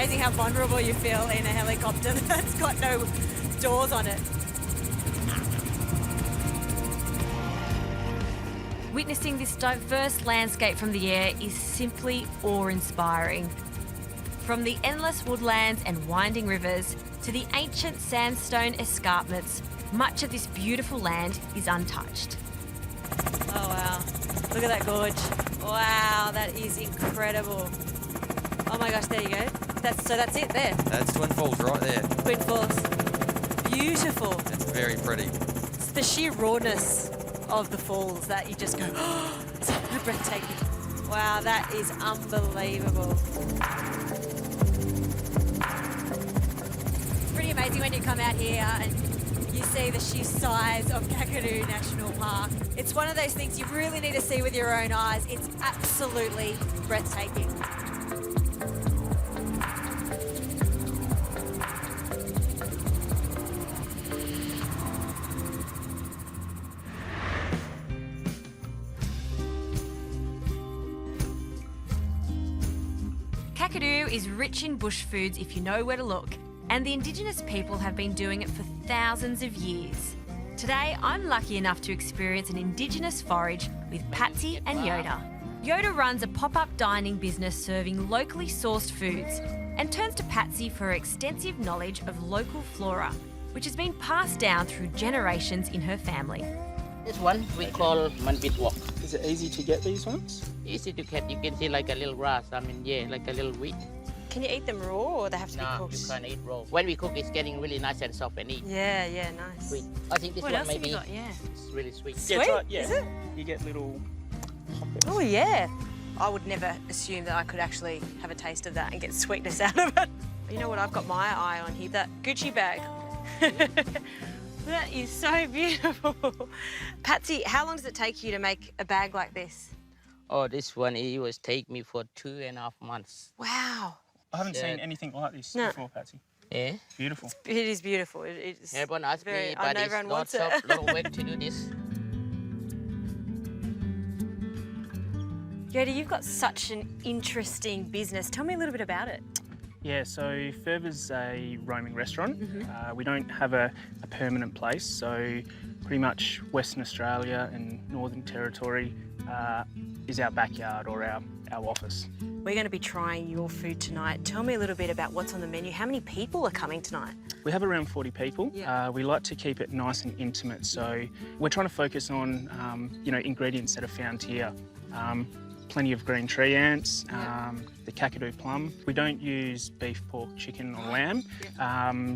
amazing how vulnerable you feel in a helicopter that's got no doors on it. Witnessing this diverse landscape from the air is simply awe-inspiring. From the endless woodlands and winding rivers to the ancient sandstone escarpments, much of this beautiful land is untouched. Oh wow, look at that gorge. Wow, that is incredible. Oh my gosh, there you go. That's it there. That's Twin Falls right there. Twin Falls. Beautiful. It's very pretty. It's the sheer rawness of the falls that you just go, oh, it's so breathtaking. Wow, that is unbelievable. It's pretty amazing when you come out here and you see the sheer size of Kakadu National Park. It's one of those things you really need to see with your own eyes. It's absolutely breathtaking. Kakadu is rich in bush foods if you know where to look, and the Indigenous people have been doing it for thousands of years. Today, I'm lucky enough to experience an Indigenous forage with Patsy and Yoda. Yoda runs a pop-up dining business serving locally sourced foods and turns to Patsy for her extensive knowledge of local flora, which has been passed down through generations in her family. This one we call manbit walk. Is it easy to get these ones? Easy to get. You can see like a little grass. Like a little wheat. Can you eat them raw or they have to be cooked? No, you can't eat raw. When we cook, it's getting really nice and soft and eat. Yeah, nice. Sweet. I think this What one else have maybe you got? Yeah. it's really sweet. Sweet? Yeah, try, Is it? You get little pockets. Oh, yeah. I would never assume that I could actually have a taste of that and get sweetness out of it. You know what I've got my eye on here? That Gucci bag. That is so beautiful. Patsy, how long does it take you to make a bag like this? Oh, this one, it was take me for 2.5 months. Wow. I haven't seen anything like this No. before, Patsy. Yeah. Beautiful. It is beautiful. It's Everyone asks very, me, I but know it's everyone lots wants of it. lot of work to do this. Yoda, you've got such an interesting business. Tell me a little bit about it. Yeah, so Ferber's a roaming restaurant. We don't have a permanent place, so pretty much Western Australia and Northern Territory is our backyard or our office. We're going to be trying your food tonight. Tell me a little bit about what's on the menu. How many people are coming tonight? We have around 40 people. Yeah. We like to keep it nice and intimate, so we're trying to focus on ingredients that are found here. Plenty of green tree ants, the Kakadu plum. We don't use beef, pork, chicken or lamb.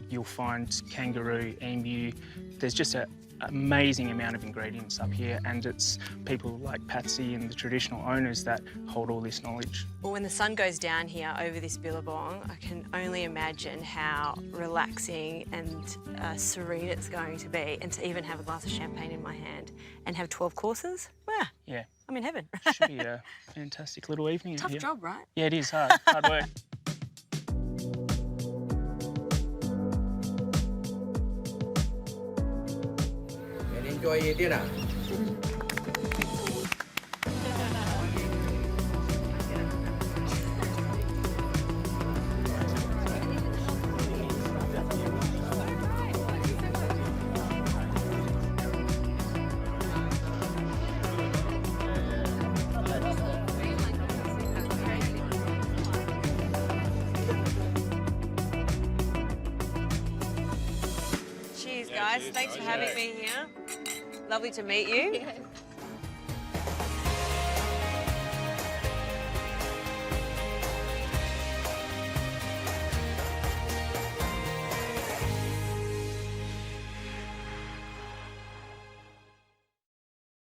You'll find kangaroo, emu. There's just an amazing amount of ingredients up here, and it's people like Patsy and the traditional owners that hold all this knowledge. Well, when the sun goes down here over this billabong, I can only imagine how relaxing and serene it's going to be, and to even have a glass of champagne in my hand and have 12 courses. Wow. Yeah. I'm in heaven. Should be a fantastic little evening. Tough here. job, right? Yeah, it is hard work. And enjoy your dinner. Cheers, guys. Thanks for having me here. Lovely to meet you.